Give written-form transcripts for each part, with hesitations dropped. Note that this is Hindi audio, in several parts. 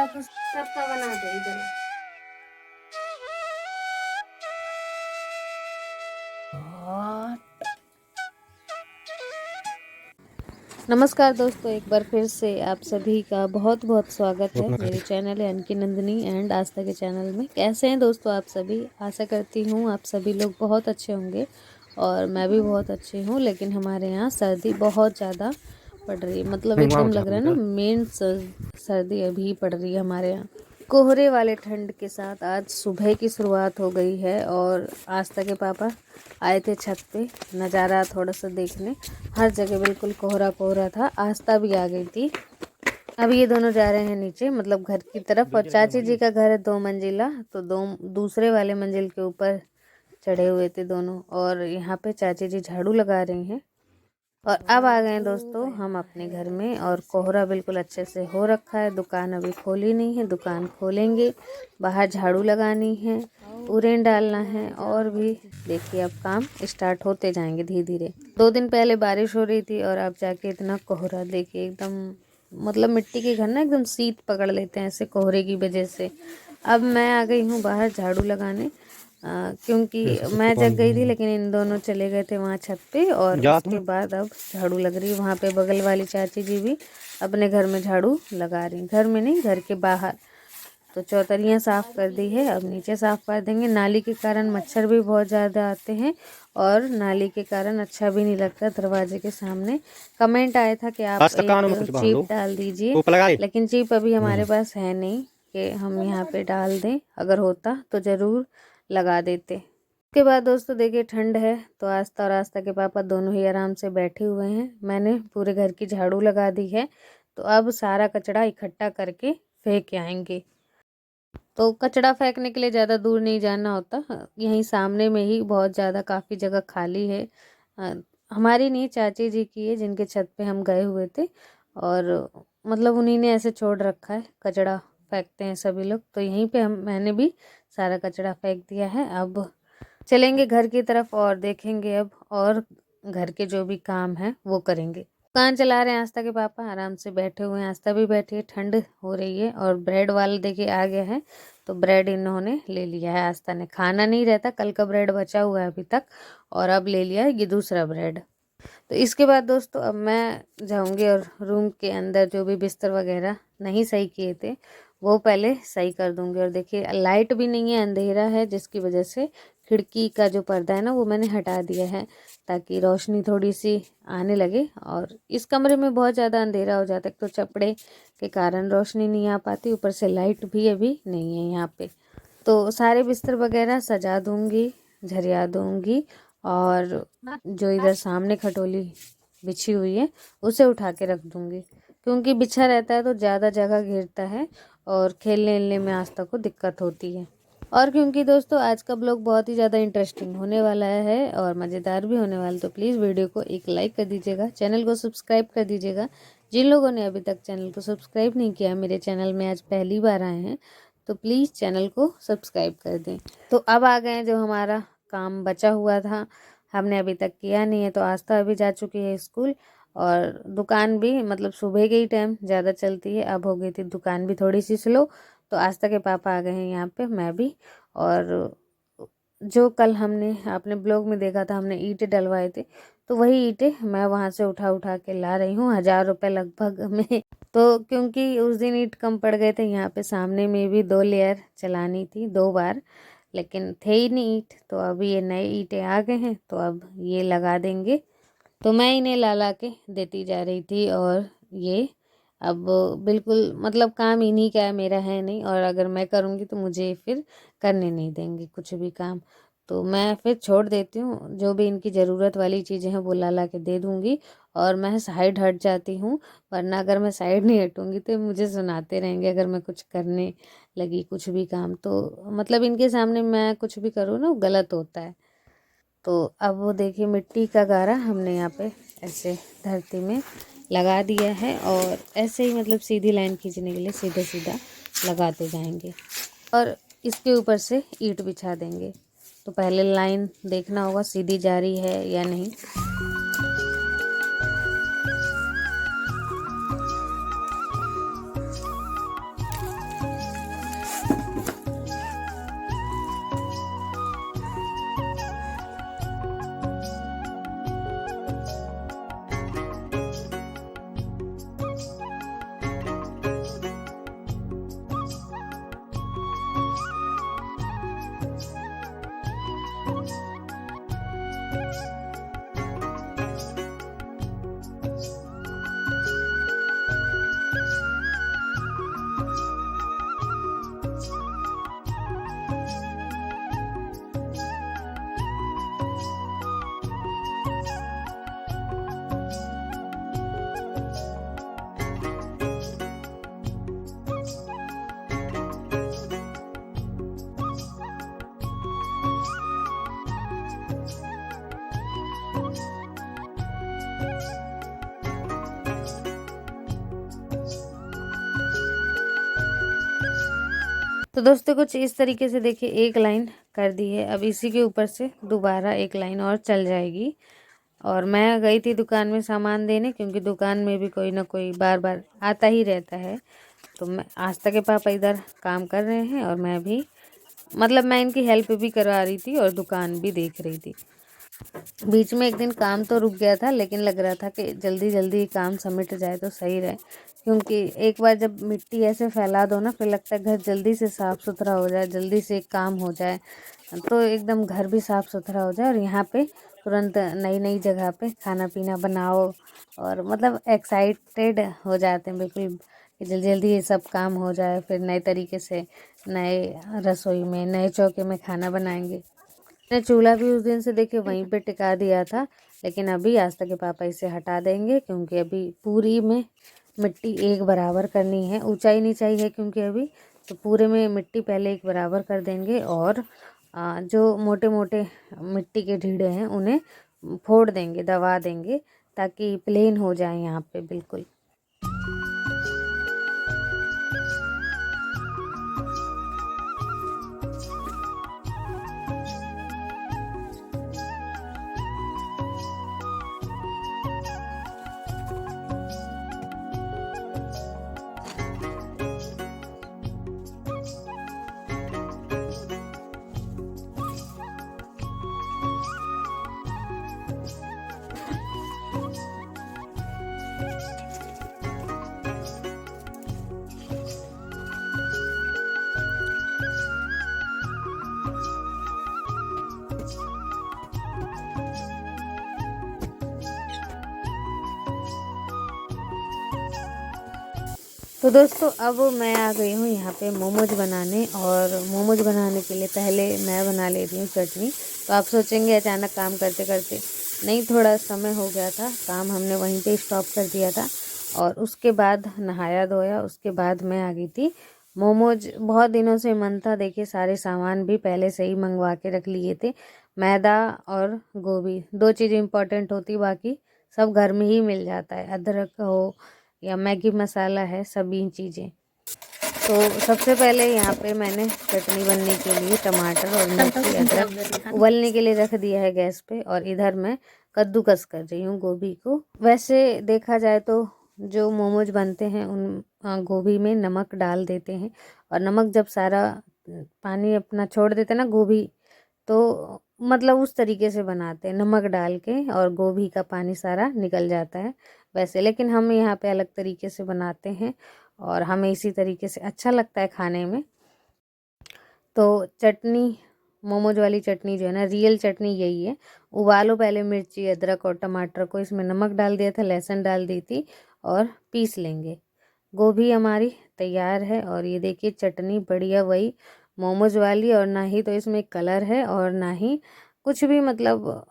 या तो सबका बना दो इधर। नमस्कार दोस्तों, एक बार फिर से आप सभी का बहुत बहुत स्वागत है मेरे चैनल यानी कि नंदिनी एंड आस्था के चैनल में। कैसे हैं दोस्तों आप सभी? आशा करती हूँ आप सभी लोग बहुत अच्छे होंगे और मैं भी बहुत अच्छी हूँ। लेकिन हमारे यहाँ सर्दी बहुत ज़्यादा पड़ रही है, मतलब एकदम लग रहा है ना मेन सर्दी अभी पड़ रही है हमारे यहाँ। कोहरे वाले ठंड के साथ आज सुबह की शुरुआत हो गई है और आस्था के पापा आए थे छत पे नज़ारा थोड़ा सा देखने। हर जगह बिल्कुल कोहरा कोहरा था। आस्था भी आ गई थी। अब ये दोनों जा रहे हैं नीचे, मतलब घर की तरफ। और चाची जी का घर है 2 मंजिला, तो दूसरे वाले मंजिल के ऊपर चढ़े हुए थे दोनों। और यहाँ पे चाची जी झाड़ू लगा रही हैं। और अब आ गए दोस्तों हम अपने घर में और कोहरा बिल्कुल अच्छे से हो रखा है। दुकान अभी खोली नहीं है, दुकान खोलेंगे। बाहर झाड़ू लगानी है, उरेन डालना है और भी देखिए अब काम स्टार्ट होते जाएंगे धीरे धीरे। 2 दिन पहले बारिश हो रही थी और अब जाके इतना कोहरा देखिए एकदम, मतलब मिट्टी के घर ना एकदम शीत पकड़ लेते हैं ऐसे कोहरे की वजह से। अब मैं आ गई हूँ बाहर झाड़ू लगाने, क्योंकि मैं जग गई थी लेकिन इन दोनों चले गए थे वहाँ छत पे। और उसके बाद अब झाड़ू लग रही है। वहाँ पे बगल वाली चाची जी भी अपने घर में झाड़ू लगा रही, घर में नहीं घर के बाहर। तो चौतरियाँ साफ़ कर दी है, अब नीचे साफ़ कर देंगे। नाली के कारण मच्छर भी बहुत ज़्यादा आते हैं और नाली के कारण अच्छा भी नहीं लगता दरवाजे के सामने। कमेंट आया था कि आप एक चीप डाल दीजिए, लेकिन चीप अभी हमारे पास है नहीं कि हम यहाँ पे डाल दें। अगर होता तो ज़रूर लगा देते। उसके बाद दोस्तों देखिए ठंड है तो आस्था और आस्था के पापा दोनों ही आराम से बैठे हुए हैं। मैंने पूरे घर की झाड़ू लगा दी है, तो अब सारा कचरा इकट्ठा करके फेंक आएंगे। तो कचरा फेंकने के लिए ज़्यादा दूर नहीं जाना होता, यहीं सामने में ही बहुत ज़्यादा काफ़ी जगह खाली है। अ, हमारी नहीं, चाची जी की है, जिनके छत पे हम गए हुए थे। और मतलब उन्हीं ने ऐसे छोड़ रखा है, कचरा फेंकते हैं सभी लोग। तो यहीं पे मैंने भी सारा कचरा फेंक दिया है। अब चलेंगे घर की तरफ और देखेंगे अब, और घर के जो भी काम है वो करेंगे। दुकान चला रहे हैं आस्था के पापा, आराम से बैठे हुए हैं। आस्था भी बैठी है, ठंड हो रही है। और ब्रेड वाला देखिए आ गया है, तो ब्रेड इन्होंने ले लिया है। आस्था ने, खाना नहीं रहता, कल का ब्रेड बचा हुआ है अभी तक, और अब ले लिया है ये दूसरा ब्रेड। तो इसके बाद दोस्तों अब मैं जाऊंगी और रूम के अंदर जो भी बिस्तर वगैरह नहीं सही किए थे वो पहले सही कर दूंगी। और देखिए लाइट भी नहीं है, अंधेरा है, जिसकी वजह से खिड़की का जो पर्दा है ना वो मैंने हटा दिया है, ताकि रोशनी थोड़ी सी आने लगे। और इस कमरे में बहुत ज़्यादा अंधेरा हो जाता है, तो चपड़े के कारण रोशनी नहीं आ पाती, ऊपर से लाइट भी अभी नहीं है यहाँ पे। तो सारे बिस्तर वगैरह सजा दूंगी, झरिया दूंगी। और जो इधर सामने खटोली बिछी हुई है उसे उठा के रख दूंगी, क्योंकि बिछा रहता है तो ज़्यादा जगह घेरता है और खेलने वेलने में आस्था को दिक्कत होती है। और क्योंकि दोस्तों आज का ब्लॉग बहुत ही ज़्यादा इंटरेस्टिंग होने वाला है और मज़ेदार भी होने वाला, तो प्लीज़ वीडियो को एक लाइक कर दीजिएगा, चैनल को सब्सक्राइब कर दीजिएगा। जिन लोगों ने अभी तक चैनल को सब्सक्राइब नहीं किया, मेरे चैनल में आज पहली बार आए हैं, तो प्लीज़ चैनल को सब्सक्राइब कर दें। तो अब आ गए जो हमारा काम बचा हुआ था, हमने अभी तक किया नहीं है। तो आस्था अभी जा चुकी है स्कूल, और दुकान भी मतलब सुबह के ही टाइम ज़्यादा चलती है, अब हो गई थी दुकान भी थोड़ी सी स्लो। तो आस्था के पापा आ गए हैं यहाँ पे, मैं भी। और जो कल हमने आपने ब्लॉग में देखा था, हमने ईंटें डलवाए थे, तो वही ईंटें मैं वहाँ से उठा उठा के ला रही हूँ, 1000 रुपये लगभग में। तो क्योंकि उस दिन ईंट कम पड़ गए थे, यहाँ पे सामने में भी 2 लेयर चलानी थी 2 बार, लेकिन थे ही नहीं ईंट। तो अभी ये नए ईंटें आ गए हैं, तो अब ये लगा देंगे। तो मैं इन्हें ला ला के देती जा रही थी। और ये अब बिल्कुल मतलब काम इन्हीं का है, मेरा है नहीं। और अगर मैं करूँगी तो मुझे फिर करने नहीं देंगे कुछ भी काम, तो मैं फिर छोड़ देती हूँ। जो भी इनकी ज़रूरत वाली चीज़ें हैं वो ला ला के दे दूँगी, और मैं साइड हट जाती हूँ। वरना अगर मैं साइड नहीं हटूँगी तो मुझे सुनाते रहेंगे अगर मैं कुछ करने लगी कुछ भी काम। तो मतलब इनके सामने मैं कुछ भी करूँ ना, वो गलत होता है। तो अब वो देखिए मिट्टी का गारा हमने यहाँ पे ऐसे धरती में लगा दिया है, और ऐसे ही मतलब सीधी लाइन खींचने के लिए सीधा सीधा लगाते जाएंगे, और इसके ऊपर से ईंट बिछा देंगे। तो पहले लाइन देखना होगा सीधी जा रही है या नहीं। तो दोस्तों कुछ इस तरीके से देखिए एक लाइन कर दी है। अब इसी के ऊपर से दोबारा एक लाइन और चल जाएगी। और मैं गई थी दुकान में सामान देने, क्योंकि दुकान में भी कोई ना कोई बार बार आता ही रहता है। तो मैं आस्था के पापा इधर काम कर रहे हैं और मैं भी मतलब मैं इनकी हेल्प भी करवा रही थी और दुकान भी देख रही थी। बीच में एक दिन काम तो रुक गया था, लेकिन लग रहा था कि जल्दी जल्दी काम समिट जाए तो सही रहे, क्योंकि एक बार जब मिट्टी ऐसे फैला दो ना, फिर लगता है घर जल्दी से साफ़ सुथरा हो जाए, जल्दी से काम हो जाए, तो एकदम घर भी साफ़ सुथरा हो जाए। और यहाँ पे तुरंत नई नई जगह पे खाना पीना बनाओ और मतलब एक्साइटेड हो जाते हैं बिल्कुल कि जल्दी जल्दी ये सब काम हो जाए, फिर नए तरीके से नए रसोई में नए चौके में खाना बनाएंगे। मैंने चूल्हा भी उस दिन से देखिए वहीं पे टिका दिया था, लेकिन अभी आस्था के पापा इसे हटा देंगे, क्योंकि अभी पूरी में मिट्टी एक बराबर करनी है। ऊंचाई नीचाई है क्योंकि अभी, तो पूरे में मिट्टी पहले एक बराबर कर देंगे और जो मोटे मोटे मिट्टी के ढीढ़े हैं उन्हें फोड़ देंगे, दबा देंगे, ताकि प्लेन हो जाए यहाँ पे बिल्कुल। तो दोस्तों अब मैं आ गई हूँ यहाँ पे मोमोज बनाने, और मोमोज बनाने के लिए पहले मैं बना ले रही हूँ चटनी। तो आप सोचेंगे अचानक काम करते करते, नहीं, थोड़ा समय हो गया था, काम हमने वहीं पे स्टॉप कर दिया था। और उसके बाद नहाया धोया, उसके बाद मैं आ गई थी मोमोज। बहुत दिनों से मन था, देखिए सारे सामान भी पहले से ही मंगवा के रख लिए थे। मैदा और गोभी, दो चीज़ इम्पोर्टेंट होती, बाकी सब घर में ही मिल जाता है, अदरक हो या मैगी मसाला है, सभी चीज़ें। तो सबसे पहले यहाँ पे मैंने चटनी बनने के लिए टमाटर और मिर्ची अदरक उबलने के लिए रख दिया है गैस पे, और इधर मैं कद्दूकस कर रही हूँ गोभी को। वैसे देखा जाए तो जो मोमोज बनते हैं उन गोभी में नमक डाल देते हैं, और नमक जब सारा पानी अपना छोड़ देते हैं ना गोभी, तो मतलब उस तरीके से बनाते हैं, नमक डाल के और गोभी का पानी सारा निकल जाता है वैसे। लेकिन हम यहाँ पे अलग तरीके से बनाते हैं और हमें इसी तरीके से अच्छा लगता है खाने में। तो चटनी, मोमोज वाली चटनी जो है ना, रियल चटनी यही है। उबालो पहले मिर्ची अदरक और टमाटर को, इसमें नमक डाल दिया था, लहसुन डाल दी थी और पीस लेंगे। गोभी हमारी तैयार है, और ये देखिए चटनी बढ़िया वही मोमोज वाली, और ना ही तो इसमें कलर है और ना ही कुछ भी मतलब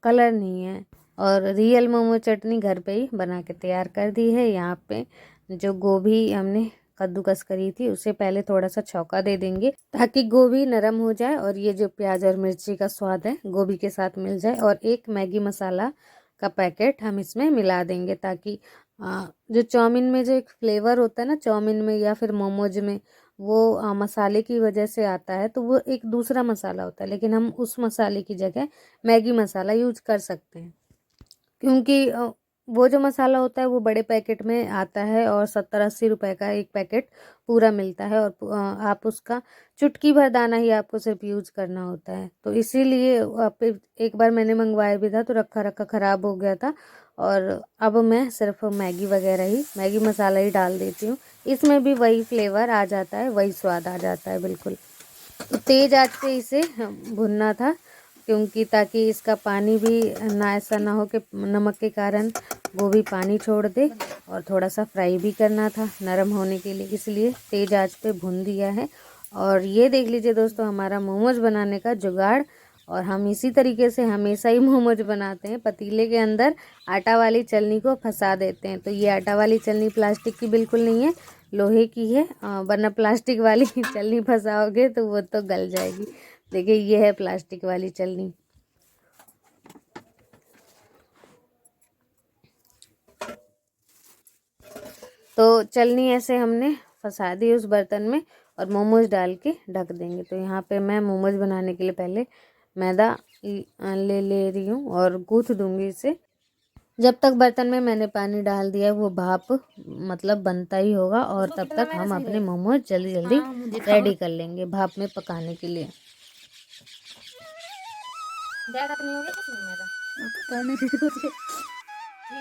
कलर नहीं है। और रियल मोमो चटनी घर पे ही बना के तैयार कर दी है। यहाँ पे जो गोभी हमने कद्दूकस करी थी उसे पहले थोड़ा सा छौंका दे देंगे, ताकि गोभी नरम हो जाए और ये जो प्याज और मिर्ची का स्वाद है गोभी के साथ मिल जाए। और एक मैगी मसाला का पैकेट हम इसमें मिला देंगे, ताकि जो चाउमीन में जो एक फ्लेवर होता है ना चाउमीन में या फिर मोमोज में, वो मसाले की वजह से आता है, तो वो एक दूसरा मसाला होता है, लेकिन हम उस मसाले की जगह मैगी मसाला यूज कर सकते हैं। क्योंकि वो जो मसाला होता है वो बड़े पैकेट में आता है, और 70-80 रुपए का एक पैकेट पूरा मिलता है, और आप उसका चुटकी भर दाना ही आपको सिर्फ यूज करना होता है। तो इसीलिए आप एक बार मैंने मंगवाया भी था तो रखा रखा ख़राब हो गया था, और अब मैं सिर्फ मैगी वगैरह ही, मैगी मसाला ही डाल देती हूँ। इसमें भी वही फ्लेवर आ जाता है, वही स्वाद आ जाता है बिल्कुल। तो तेज़ आंच पे इसे भुनना था, क्योंकि ताकि इसका पानी भी ना, ऐसा ना हो कि नमक के कारण गोभी पानी छोड़ दे, और थोड़ा सा फ्राई भी करना था नरम होने के लिए, इसलिए तेज़ आंच पे भून दिया है। और ये देख लीजिए दोस्तों हमारा मोमोज बनाने का जुगाड़। और हम इसी तरीके से हमेशा ही मोमोज बनाते हैं, पतीले के अंदर आटा वाली चलनी को फंसा देते हैं। तो ये आटा वाली चलनी प्लास्टिक की बिल्कुल नहीं है, लोहे की है, वरना प्लास्टिक वाली चलनी फंसाओगे तो वो तो गल जाएगी। देखिए ये है प्लास्टिक वाली चलनी। तो चलनी ऐसे हमने फंसा दी उस बर्तन में, और मोमोज डाल के ढक देंगे। तो यहाँ पे मैं मोमोज बनाने के लिए पहले मैदा ले रही हूँ और गूँथ दूँगी इसे। जब तक बर्तन में मैंने पानी डाल दिया वो भाप मतलब बनता ही होगा, और तब तक हम अपने मोमोज जल्दी जल्दी रेडी कर लेंगे भाप में पकाने के लिए। ज़्यादा तो नहीं हो गया कुछ नहीं मेरा ठीक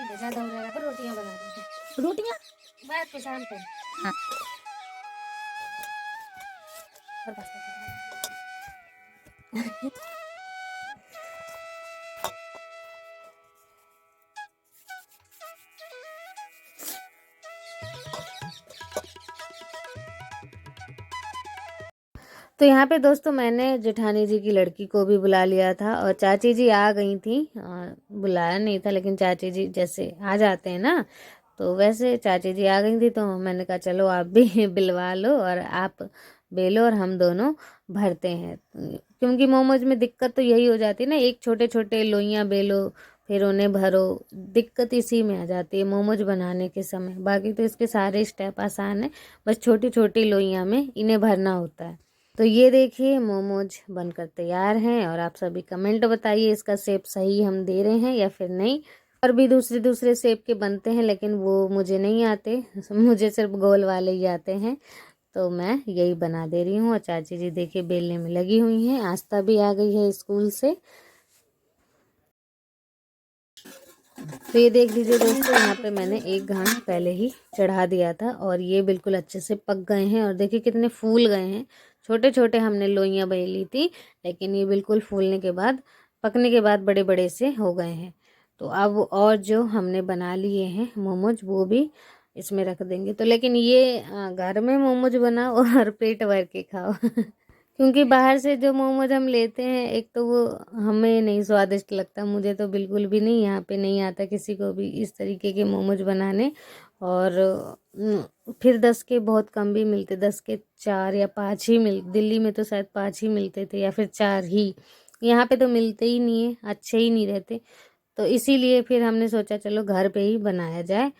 है, ज़्यादा हो जाएगा तो रोटियाँ बना देंगे। रोटियाँ बात को शाम को हाँ और तो यहाँ पे दोस्तों मैंने जेठानी जी की लड़की को भी बुला लिया था और चाची जी आ गई थी। बुलाया नहीं था लेकिन चाची जी जैसे आ जाते हैं ना, तो वैसे चाची जी आ गई थी। तो मैंने कहा चलो आप भी बिलवा लो और आप बेलो और हम दोनों भरते हैं, क्योंकि मोमोज में दिक्कत तो यही हो जाती है ना, एक छोटे छोटे लोइयाँ बेलो फिर उन्हें भरो, दिक्कत इसी में आ जाती है मोमोज बनाने के समय। बाकी तो इसके सारे स्टेप आसान है, बस छोटी छोटी लोइयाँ में इन्हें भरना होता है। तो ये देखिए मोमोज बनकर तैयार हैं और आप सभी कमेंट बताइए इसका शेप सही हम दे रहे हैं या फिर नहीं। और भी दूसरे दूसरे शेप के बनते हैं लेकिन वो मुझे नहीं आते, मुझे सिर्फ गोल वाले ही आते हैं, तो मैं यही बना दे रही हूँ। और चाची जी देखिए बेलने में लगी हुई हैं। आस्था भी आ गई है स्कूल से। तो ये देख लीजिए दोस्तों, यहाँ पे मैंने एक घान पहले ही चढ़ा दिया था और ये बिल्कुल अच्छे से पक गए हैं और देखिए कितने फूल गए हैं। छोटे छोटे हमने लोइयाँ बेली थी लेकिन ये बिल्कुल फूलने के बाद पकने के बाद बड़े बड़े से हो गए हैं। तो अब और जो हमने बना लिए हैं मोमोज वो भी इसमें रख देंगे। तो लेकिन ये घर में मोमोज बनाओ और पेट भर के खाओ क्योंकि बाहर से जो मोमोज हम लेते हैं एक तो वो हमें नहीं स्वादिष्ट लगता, मुझे तो बिल्कुल भी नहीं, यहाँ पे नहीं आता किसी को भी इस तरीके के मोमोज बनाने। और फिर 10 के बहुत कम भी मिलते, 10 के 4 या 5 ही दिल्ली में तो शायद 5 ही मिलते थे या फिर 4 ही, यहाँ पे तो मिलते ही नहीं है, अच्छे ही नहीं रहते। तो इसीलिए फिर हमने सोचा चलो घर पे ही बनाया जाए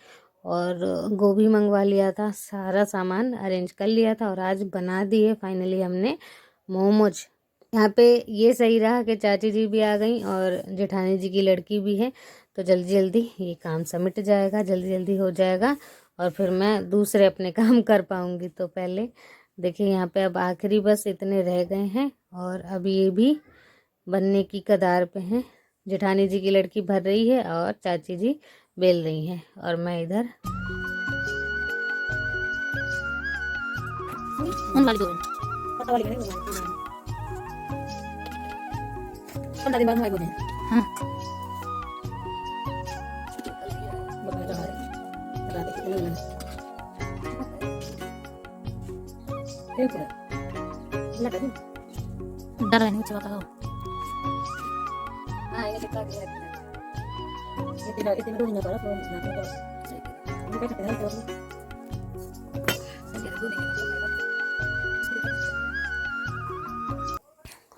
और गोभी मंगवा लिया था, सारा सामान अरेंज कर लिया था और आज बना दिए फाइनली हमने मोमोज। यहाँ पे ये सही रहा कि चाची जी भी आ गई और जेठानी जी की लड़की भी है, तो जल्दी जल्दी ये काम समिट जाएगा, जल्दी जल्दी हो जाएगा और फिर मैं दूसरे अपने काम कर पाऊँगी। तो पहले देखिए यहाँ पे अब आखिरी बस इतने रह गए हैं और अब ये भी बनने की कगार पे हैं। जेठानी जी की लड़की भर रही है और चाची जी बेल रही हैं और मैं इधर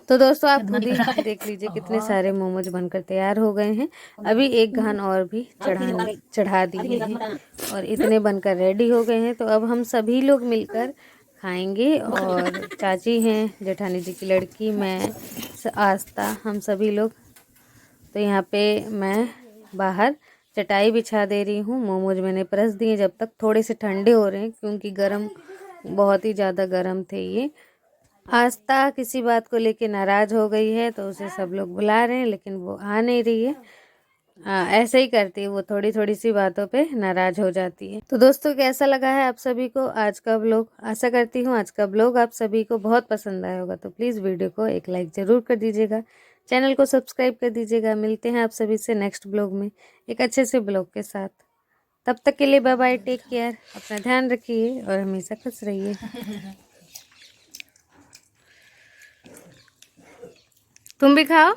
तो दोस्तों आप खुद ही देख लीजिए कितने सारे मोमोज बनकर तैयार हो गए हैं। अभी एक घान और भी चढ़ा दिए हैं और इतने बनकर रेडी हो गए हैं। तो अब हम सभी लोग मिलकर खाएंगे और चाची हैं, जेठानी जी की लड़की, मैं, आस्था, हम सभी लोग। तो यहाँ पे मैं बाहर चटाई बिछा दे रही हूँ। मोमोज मैंने परस दिए जब तक थोड़े से ठंडे हो रहे हैं, क्योंकि गरम बहुत ही ज़्यादा गरम थे ये। आस्था किसी बात को लेके नाराज़ हो गई है तो उसे सब लोग बुला रहे हैं लेकिन वो आ नहीं रही है। ऐसे ही करती है वो, थोड़ी थोड़ी सी बातों पे नाराज़ हो जाती है। तो दोस्तों कैसा लगा है आप सभी को आज का ब्लॉग? आशा करती हूँ आज का ब्लॉग आप सभी को बहुत पसंद आया होगा। तो प्लीज़ वीडियो को एक लाइक ज़रूर कर दीजिएगा, चैनल को सब्सक्राइब कर दीजिएगा। मिलते हैं आप सभी से नेक्स्ट ब्लॉग में एक अच्छे से ब्लॉग के साथ। तब तक के लिए बाय बाय, टेक केयर, अपना ध्यान रखिए और हमेशा खुश रहिए। तुम भी खाओ।